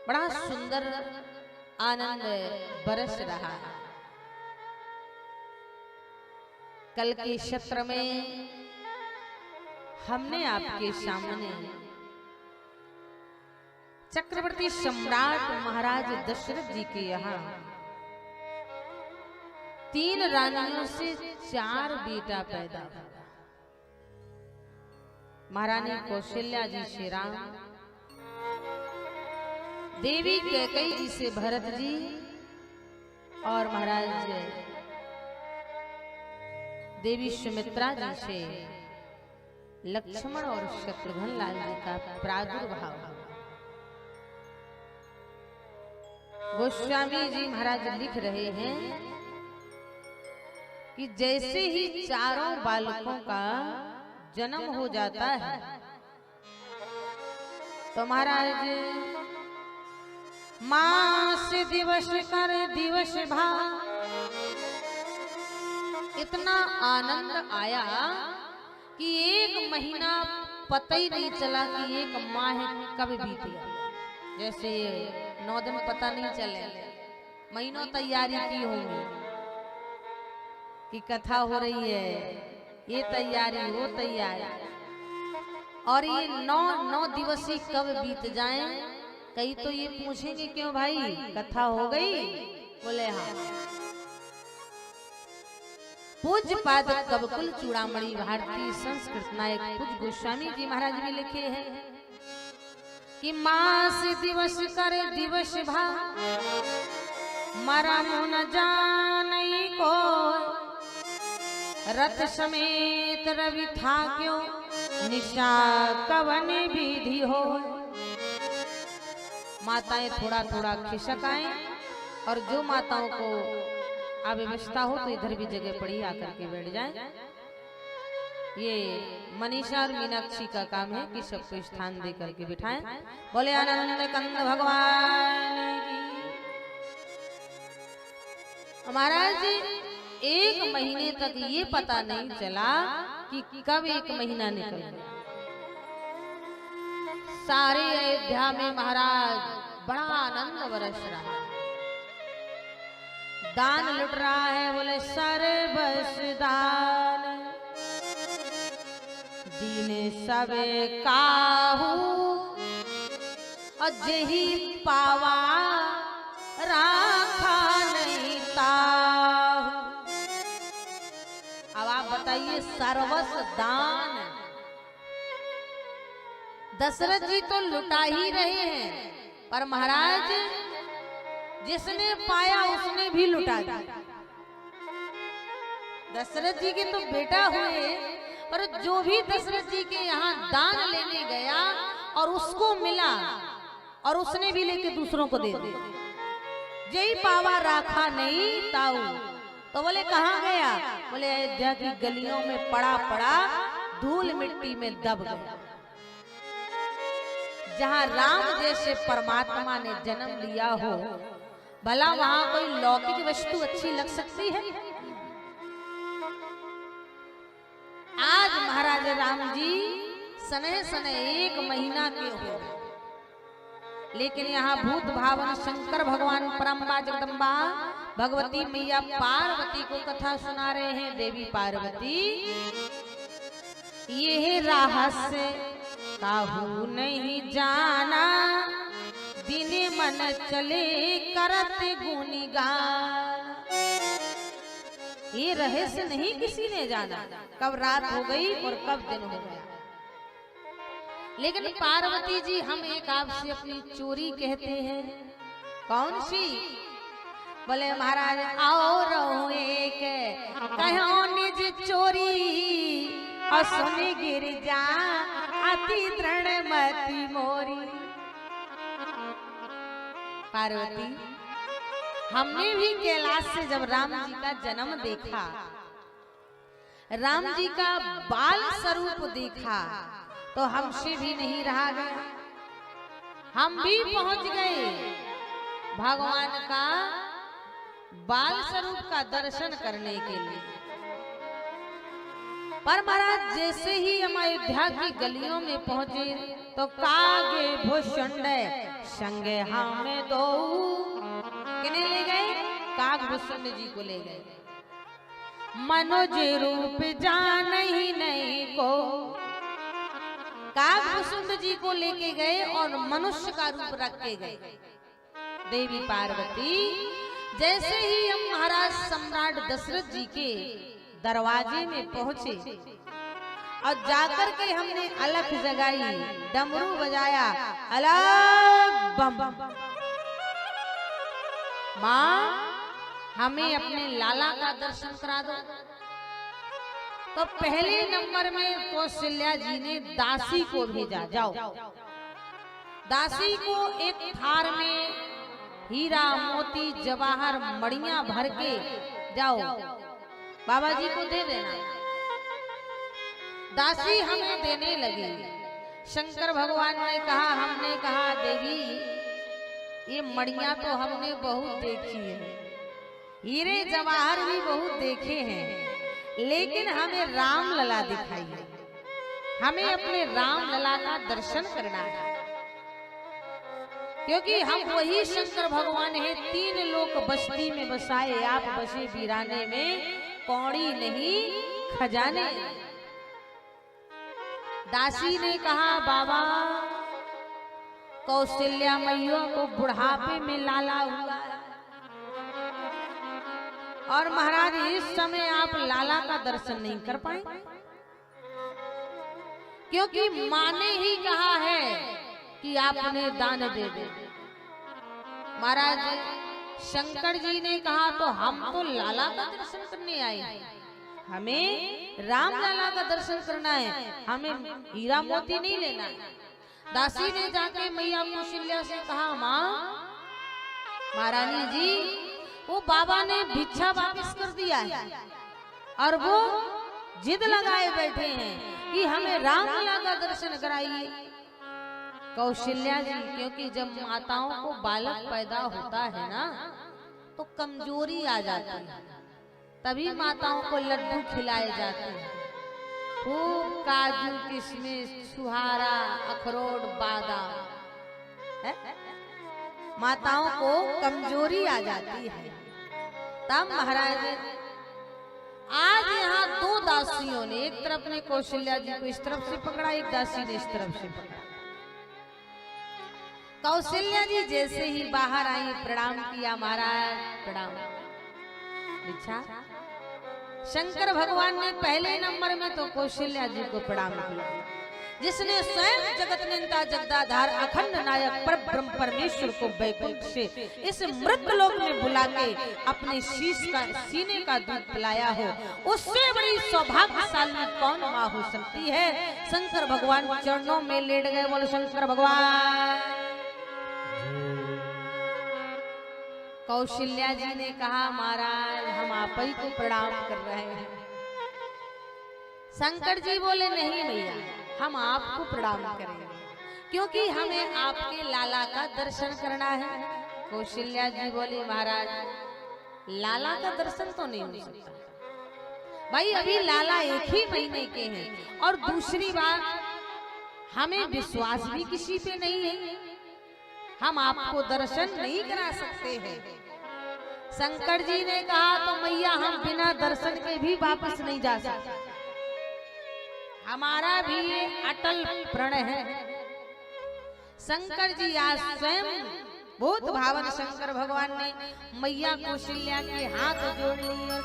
बड़ा सुंदर आनंद बरस रहा है। कल के सत्र में हमने आपके सामने चक्रवर्ती सम्राट महाराज दशरथ जी के यहाँ 3 रानियों से 4 बेटा पैदा हुआ। महारानी कौशल्या जी से राम, देवी कैकेयी जी से भरत जी और महाराज देवी सुमित्रा जी से लक्ष्मण और शत्रुघ्न लाल जी का प्रादुर्भाव हुआ। गोस्वामी जी महाराज लिख रहे हैं कि जैसे ही चारों बालकों का जन्म हो जाता है तो महाराज मास दिवस कर दिवस भा, इतना आनंद आया कि 1 महीना पता ही नहीं चला कि 1 माह कब बीत गया। जैसे 9 दिन पता नहीं चले, महीनों तैयारी की होंगी कि कथा हो रही है, ये तैयारी वो तैयारी, और ये 9 दिवस ही कब बीत जाएं। कई तो ये पूछेंगे क्यों भाई कथा हो गई, बोले हाँ। पूज्य पाद कवकुल चूड़ामणि भारतीय संस्कृत नायक पूज्य गोस्वामी जी महाराज भी लिखे हैं कि मास दिवस करे दिवस भा, मरम न जानई को, रथ समेत रवि था क्यों, निशा कवन विधि हो। माताएं थोड़ा थोड़ा खिसक आए, और जो माताओं को अव्यवस्था हो तो इधर भी जगह पड़ी आकर के बैठ जाएं। ये मनीषा और मीनाक्षी का काम है कि सबको स्थान दे करके बिठाएं। बोले आनंद कंद भगवान की। महाराज 1 महीने तक ये पता नहीं चला कि कब 1 महीना निकल गया। सारे अयोध्या में महाराज बड़ा आनंद बरस रहा है, दान लुट रहा है। बोले सर्वस दान दीने सबे काहू, अजही पावा राखा नहीं ताहू। अब आप बताइए, सर्वस दान दशरथ जी तो लुटा ही रहे हैं, पर महाराज जिसने पाया उसने भी लुटा दिया। दशरथ जी के तो बेटा हुए, पर जो भी दशरथ जी के यहाँ दान लेने गया और उसको मिला, और उसने भी लेके दूसरों को दे दिया। जय पावा राखा नहीं ताऊ। तो बोले कहाँ गया? बोले अयोध्या की गलियों में पड़ा पड़ा धूल मिट्टी में दब गया। जहाँ राम जैसे परमात्मा ने जन्म लिया हो, भला वहां कोई लौकिक वस्तु अच्छी लग सकती है? आज महाराज राम जी सने सने 1 महीना के हो, लेकिन यहाँ भूत भावन शंकर भगवान परम्बा जगदम्बा भगवती मैया पार्वती को कथा सुना रहे हैं। देवी पार्वती ये रहस्य काहू नहीं जाना, दिन मन चले करत गुणगान। ये रहस्य नहीं किसी ने जाना, कब रात हो गई और कब दिन हो गया। लेकिन पार्वती जी, हम एक आपसे अपनी चोरी कहते हैं। कौन सी? बोले महाराज आओ रहो एक कहो निज चोरी, और सुन गिर जा अति दृढ़ मति मोरी। पार्वती, हमने भी कैलाश से जब राम जी का जन्म देखा, राम जी का बाल स्वरूप देखा, तो हमसे भी नहीं रहा गया। हम भी पहुंच गए भगवान का बाल स्वरूप का दर्शन करने के लिए। पर महाराज जैसे ही हम अयोध्या की गलियों में पहुंचे तो कागे भूषुंड संगे हमें दो किने ले गए, काकभूषुंड जी को ले गए। मनोज रूप जान ही नहीं को, काकभूषुंड जी को लेके गए और मनुष्य का रूप रख के गए। देवी पार्वती जैसे ही हम महाराज सम्राट दशरथ जी के दरवाजे में पहुंचे और जाकर के हमने अलख जगाई, डमरू बजाया, अलग बम, माँ हमें अपने लाला का दर्शन करा दो। तो पहले नंबर में कौशल्या जी ने दासी को भेजा, जाओ दासी को एक थार में हीरा मोती जवाहर मड़ियां भर के जाओ बाबा जी को दे देना। दासी हमें देने लगी। शंकर भगवान ने कहा, हमने कहा देवी ये मड़ियां तो हमने बहुत देखी है, हीरे जवाहर भी बहुत देखे हैं, लेकिन हमें राम लला दिखाइए, हमें अपने राम लला का दर्शन करना है, क्योंकि हम वही शंकर भगवान हैं। 3 लोक बस्ती में बसाए आप बसे वीराने में, कौड़ी नहीं खजाने। दासी ने कहा बाबा कौशल्या मैया को बुढ़ापे में लाला हुआ और महाराज इस समय आप लाला का दर्शन नहीं कर पाए, क्योंकि माँ ने ही कहा है कि आपने दान दे दे। महाराज शंकर जी ने कहा तो हम तो लाला का दर्शन करने आए, हमें राम लाला का दर्शन करना है, हमें हीरा मोती नहीं लेना है। दासी ने जाके मैया कौशल्या से कहा माँ महारानी जी वो बाबा ने भिक्षा वापस कर दिया है और वो जिद लगाए बैठे हैं कि हमें राम लला का दर्शन कराइए। कौशल्या जी, क्योंकि जब माताओं को बालक पैदा होता है ना तो कमजोरी आ जाती है, तभी माताओं को लड्डू खिलाए जाते हैं, खूब काजू किशमिश छुहारा अखरोट बादाम, माताओं को कमजोरी आ जाती है। तब महाराज आज यहाँ 2 दासियों ने, एक तरफ ने कौशल्या जी को इस तरफ से पकड़ा, एक दासी ने इस तरफ से पकड़ा। कौशल्या जी जैसे ही बाहर आई प्रणाम किया, महाराज प्रणाम। अच्छा शंकर भगवान ने पहले नंबर में तो कौशल्या जी को प्रणाम किया, जिसने स्वयं जगत नियंता जगदाधार अखंड नायक पर ब्रह्म परमेश्वर को वैकुंठ से इस मृत लोक में बुला के अपने शीश का सीने का दूध पिलाया हो, उससे बड़ी सौभाग्यशाली कौन माँ हो सकती है। शंकर भगवान चरणों में लेट गए। बोलो शंकर भगवान। कौशल्या जी ने कहा महाराज हम आप ही को प्रणाम कर रहे हैं। शंकर जी बोले नहीं भैया हम आपको प्रणाम करेंगे, क्योंकि हमें आपके लाला का दर्शन करना है। कौशल्या जी बोले महाराज लाला का दर्शन तो नहीं हो सकता भाई, अभी लाला 1 ही महीने के हैं, और दूसरी बात हमें विश्वास भी किसी पे नहीं है, हम आपको दर्शन नहीं करा सकते हैं। शंकर जी ने कहा तो मैया हम बिना दर्शन के भी वापस नहीं जा सकते, हमारा भी ये अटल प्रण है। शंकर जी आज स्वयं भूत भावन शंकर भगवान ने मैया कौशल्या के हाथ जोड़ ली और